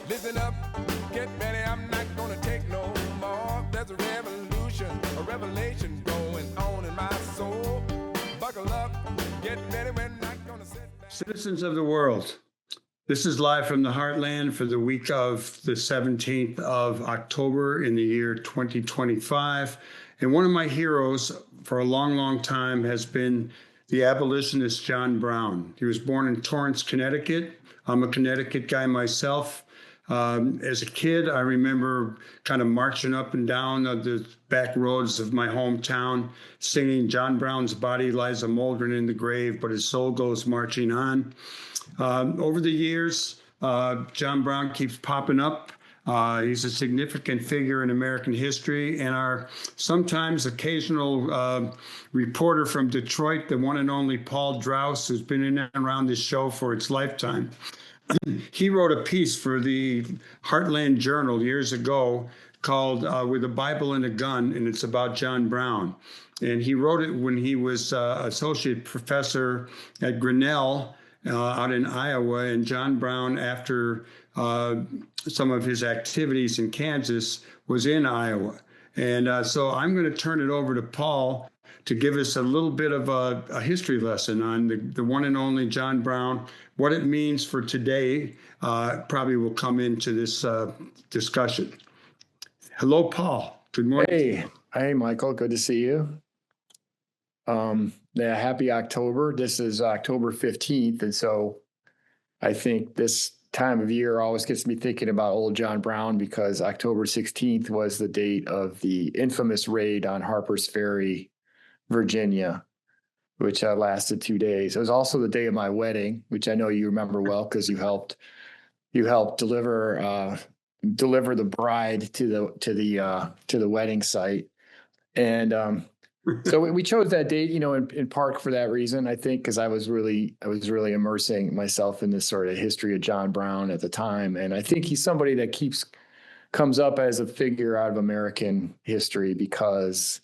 Listen up, get ready, I'm not gonna take no more. There's a revolution, a revelation going on in my soul. Buckle up, get ready, we're not gonna sit back. Citizens of the world, this is live from the Heartland for the week of the 17th of October in the year 2025. And one of my heroes for a long, long time has been the abolitionist John Brown. He was born in Torrance, Connecticut. I'm a Connecticut guy myself. As a kid, I remember kind of marching up and down the back roads of my hometown, singing John Brown's body lies a moldering in the grave, but his soul goes marching on. Over the years, John Brown keeps popping up. He's a significant figure in American history, and our sometimes occasional reporter from Detroit, the one and only Paul Draus, who's been in and around this show for its lifetime. He wrote a piece for the Heartland Journal years ago called With a Bible and a Gun, and it's about John Brown. And he wrote it when he was associate professor at Grinnell out in Iowa. And John Brown, after some of his activities in Kansas, was in Iowa. And so I'm going to turn it over to Paul to give us a little bit of a history lesson on the one and only John Brown. What it means for today probably will come into this discussion. Hello, Paul. Good morning. Hey, Michael. Good to see you. Happy October. This is October 15th. And so I think this time of year always gets me thinking about old John Brown, because October 16th was the date of the infamous raid on Harper's Ferry, Virginia, which lasted 2 days. It was also the day of my wedding, which I know you remember well because you helped deliver the bride to the wedding site. And so we chose that date, in part for that reason, I think, because I was really immersing myself in this sort of history of John Brown at the time. And I think he's somebody that comes up as a figure out of American history, because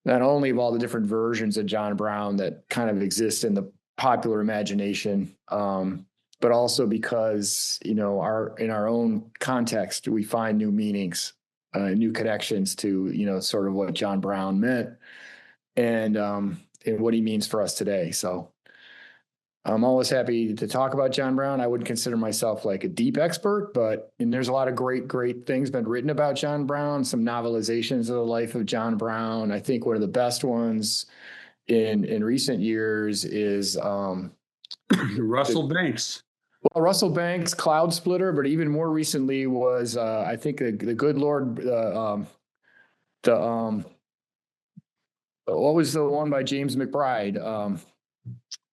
not only of all the different versions of John Brown that kind of exist in the popular imagination, but also because, in our own context, we find new meanings, new connections to, sort of what John Brown meant and what he means for us today. So I'm always happy to talk about John Brown. I wouldn't consider myself like a deep expert, and there's a lot of great things been written about John Brown, some novelizations of the life of John Brown. I think one of the best ones in recent years is Russell Banks. Well, Russell Banks, Cloud Splitter, but even more recently was I think the Good Lord, what was the one by James McBride?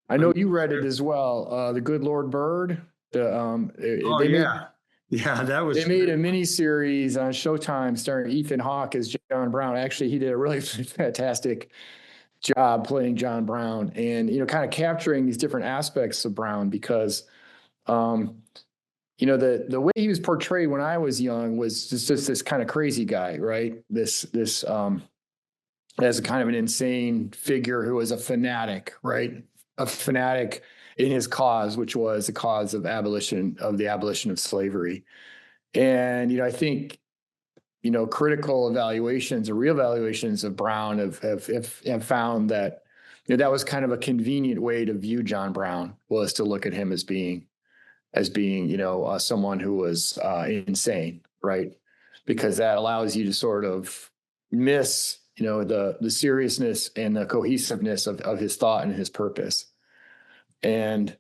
I know you read it as well. The Good Lord Bird. That was. They made a mini series on Showtime starring Ethan Hawke as John Brown. Actually, he did a really fantastic job playing John Brown, and kind of capturing these different aspects of Brown, because the way he was portrayed when I was young was just this kind of crazy guy, right? This as a kind of an insane figure who was a fanatic, right? A fanatic in his cause, which was the cause of the abolition of slavery. And, I think, critical evaluations or reevaluations of Brown have found that, that was kind of a convenient way to view John Brown, was to look at him as being, someone who was insane, right? Because that allows you to sort of miss the seriousness and the cohesiveness of his thought and his purpose. And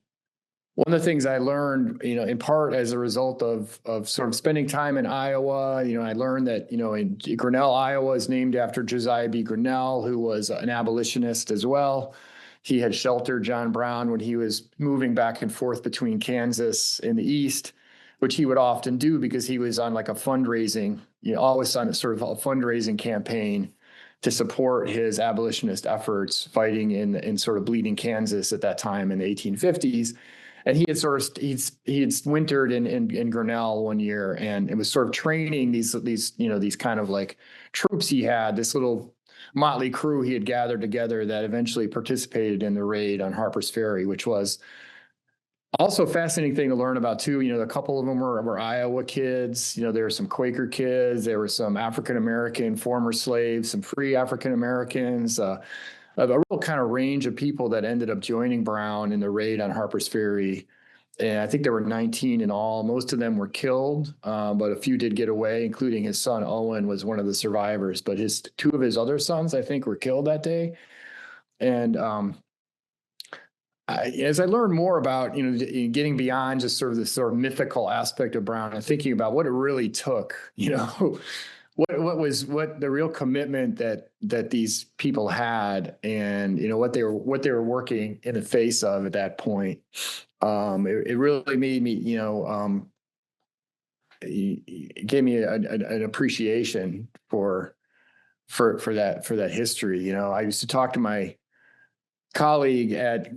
one of the things I learned, in part as a result of sort of spending time in Iowa, I learned that, in Grinnell, Iowa is named after Josiah B. Grinnell, who was an abolitionist as well. He had sheltered John Brown when he was moving back and forth between Kansas in the East, which he would often do because he was on like a fundraising, always on a sort of a fundraising campaign to support his abolitionist efforts, fighting in sort of bleeding Kansas at that time in the 1850s. And he had wintered in Grinnell one year, and it was sort of training these kind of like troops he had, this little motley crew he had gathered together that eventually participated in the raid on Harper's Ferry, which was Also fascinating thing to learn about too, a couple of them were Iowa kids, there were some Quaker kids, there were some African-American former slaves, some free African-Americans, a real kind of range of people that ended up joining Brown in the raid on Harper's Ferry. And I think there were 19 in all. Most of them were killed, but a few did get away, including his son Owen was one of the survivors. But two of his other sons, I think, were killed that day. And as I learned more about, getting beyond just sort of this sort of mythical aspect of Brown and thinking about what it really took, what the real commitment that these people had, and what they were working in the face of at that point. It really made me, it gave me an appreciation for that history. I used to talk to my colleague at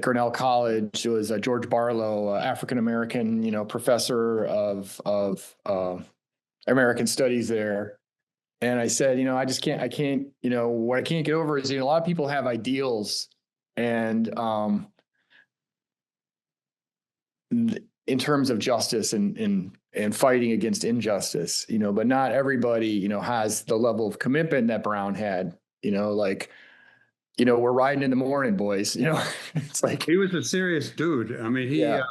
Grinnell College, who was George Barlow, African-American, professor of American studies there. And I said, what I can't get over is, a lot of people have ideals, and in terms of justice and fighting against injustice, but not everybody, has the level of commitment that Brown had, we're riding in the morning, boys, it's like, he was a serious dude. I mean,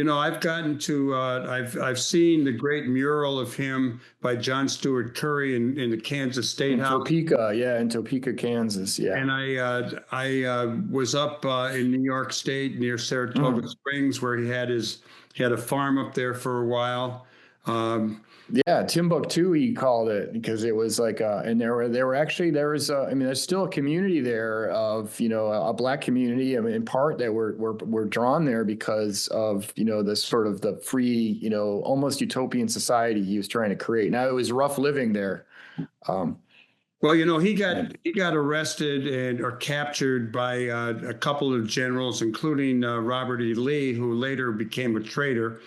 I've gotten to, I've seen the great mural of him by John Stewart Curry in the Kansas State House. In Topeka, Kansas. Yeah. And I was up in New York State near Saratoga Springs, where he had a farm up there for a while. Timbuktu, he called it, because it was like, and there's still a community there of, a Black community, in part that were drawn there because of, the sort of the free, almost utopian society he was trying to create. Now, it was rough living there. Well, he got arrested or captured by a couple of generals, including Robert E. Lee, who later became a traitor.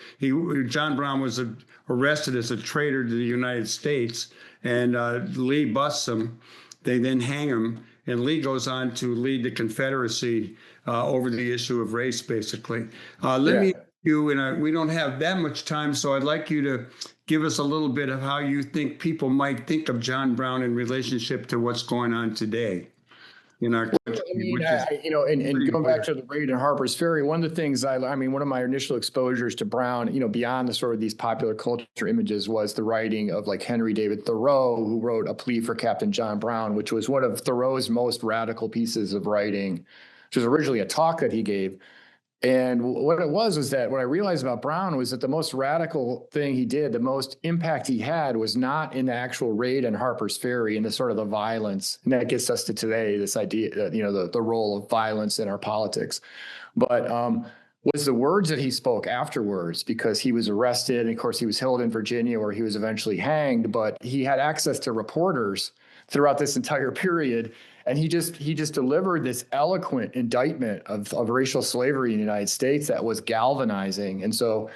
John Brown was arrested as a traitor to the United States, and Lee busts him. They then hang him, and Lee goes on to lead the Confederacy over the issue of race, basically. Let me ask you, and we don't have that much time, so I'd like you to give us a little bit of how you think people might think of John Brown in relationship to what's going on today in our country. And going back to the raid in Harper's Ferry, one of the things one of my initial exposures to Brown, beyond the sort of these popular culture images, was the writing of like Henry David Thoreau, who wrote A Plea for Captain John Brown, which was one of Thoreau's most radical pieces of writing, which was originally a talk that he gave. And what it was that what I realized about Brown was that the most radical thing he did, the most impact he had, was not in the actual raid on Harper's Ferry and the sort of the violence. And that gets us to today, this idea that, the role of violence in our politics. But was the words that he spoke afterwards, because he was arrested. And of course, he was held in Virginia, where he was eventually hanged. But he had access to reporters throughout this entire period. And he just delivered this eloquent indictment of racial slavery in the United States that was galvanizing. And so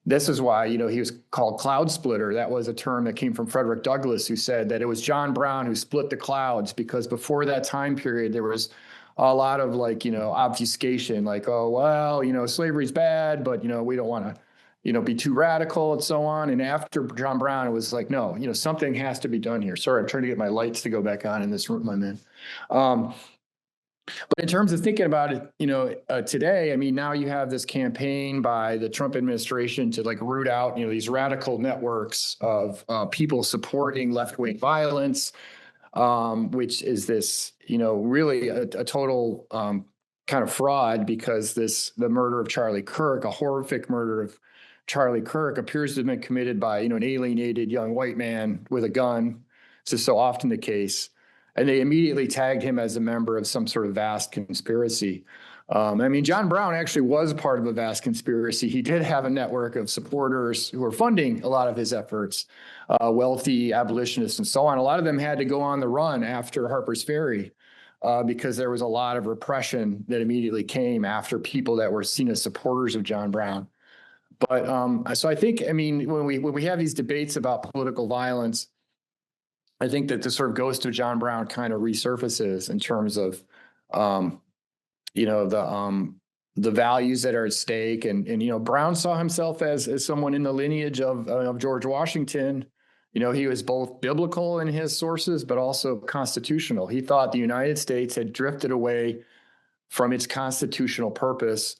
this is why, he was called cloud splitter. That was a term that came from Frederick Douglass, who said that it was John Brown who split the clouds, because before that time period, there was a lot of obfuscation, like, oh, well, slavery's bad, but, we don't want to, be too radical and so on. And after John Brown, it was like, no, something has to be done here. Sorry, I'm trying to get my lights to go back on in this room I'm in. But in terms of thinking about it, today, now you have this campaign by the Trump administration to root out, these radical networks of people supporting left-wing violence, which is this, really a total kind of fraud, because the murder of Charlie Kirk, a horrific murder of Charlie Kirk, appears to have been committed by, an alienated young white man with a gun. This is so often the case. And they immediately tagged him as a member of some sort of vast conspiracy. John Brown actually was part of a vast conspiracy. He did have a network of supporters who were funding a lot of his efforts, wealthy abolitionists and so on. A lot of them had to go on the run after Harper's Ferry, because there was a lot of repression that immediately came after people that were seen as supporters of John Brown. But so I think, when we have these debates about political violence, I think that the sort of ghost of John Brown kind of resurfaces in terms of, the the values that are at stake. And you know, Brown saw himself as someone in the lineage of George Washington. You know, he was both biblical in his sources, but also constitutional. He thought the United States had drifted away from its constitutional purpose,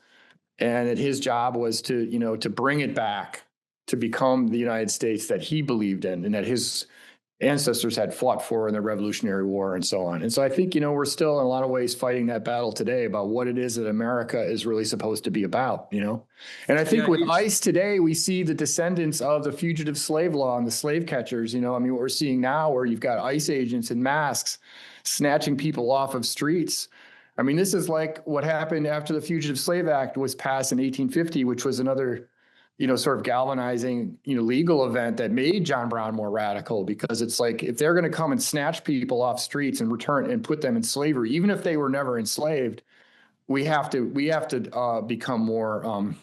and that his job was to, you know, to bring it back to become the United States that he believed in and that his ancestors had fought for in the Revolutionary War and so on. And so I think, you know, we're still in a lot of ways fighting that battle today about what it is that America is really supposed to be about, you know? And I think with ICE today, we see the descendants of the fugitive slave law and the slave catchers, you know, I mean, what we're seeing now where you've got ICE agents in masks snatching people off of streets. I mean, this is like what happened after the Fugitive Slave Act was passed in 1850, which was another, you know, sort of galvanizing, you know, legal event that made John Brown more radical, because it's like, if they're going to come and snatch people off streets and return and put them in slavery, even if they were never enslaved, we have to become more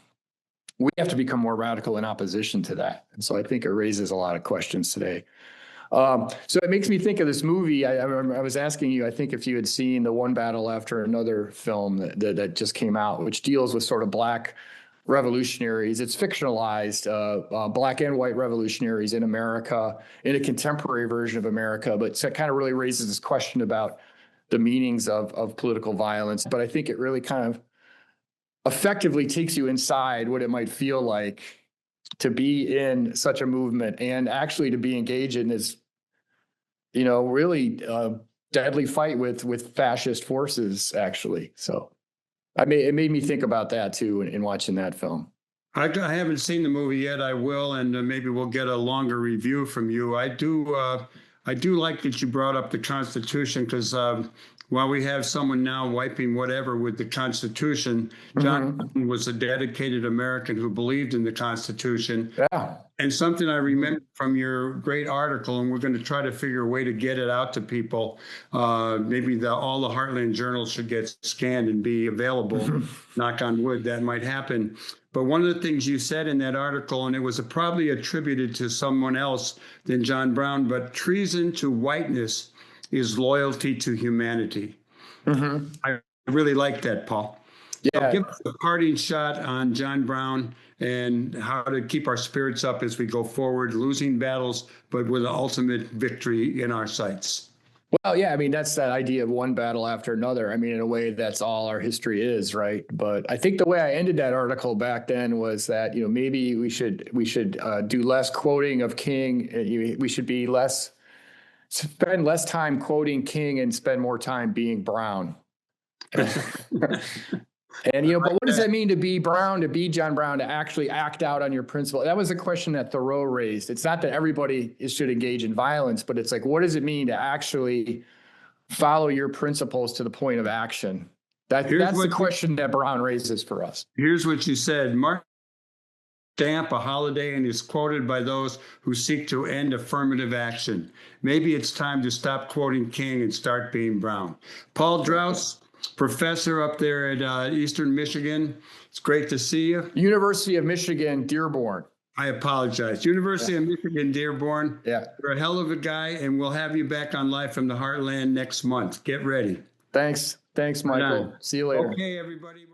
radical in opposition to that. And so I think it raises a lot of questions today. So it makes me think of this movie. I was asking you, I think, if you had seen the One Battle After Another film that just came out, which deals with sort of Black revolutionaries. It's fictionalized, Black and white revolutionaries in America, in a contemporary version of America, but it kind of really raises this question about the meanings of political violence. But I think it really kind of effectively takes you inside what it might feel like to be in such a movement and actually to be engaged in this, you know, really deadly fight with fascist forces, actually. So it made me think about that too in watching that film. I haven't seen the movie yet. I will, and maybe we'll get a longer review from you. I do like that you brought up the Constitution, because while we have someone now wiping whatever with the Constitution, John Brown was a dedicated American who believed in the Constitution. Yeah. And something I remember from your great article, and we're going to try to figure a way to get it out to people. Maybe all the Heartland journals should get scanned and be available. Knock on wood, that might happen. But one of the things you said in that article, and it was probably attributed to someone else than John Brown, but treason to whiteness is loyalty to humanity. I really like that, Paul. Yeah. So give us a parting shot on John Brown and how to keep our spirits up as we go forward, losing battles, but with an ultimate victory in our sights. Well, yeah, I mean, that's that idea of one battle after another. I mean, in a way, that's all our history is, right? But I think the way I ended that article back then was that, you know, maybe we should do less quoting of King. We should spend less time quoting King and spend more time being Brown. And, you know, but what does that mean to be Brown, to be John Brown, to actually act out on your principle? That was a question that Thoreau raised. It's not that everybody should engage in violence, but it's like, what does it mean to actually follow your principles to the point of action? That's the question that Brown raises for us. Here's what you said. Mark stamp a holiday and is quoted by those who seek to end affirmative action. Maybe it's time to stop quoting King and start being Brown. Paul Draus, professor up there at Eastern Michigan. It's great to see you. University of Michigan, Dearborn. I apologize. University of Michigan, Dearborn. Yeah. You're a hell of a guy, and we'll have you back on Live from the Heartland next month. Get ready. Thanks, Michael. See you later. Okay, everybody.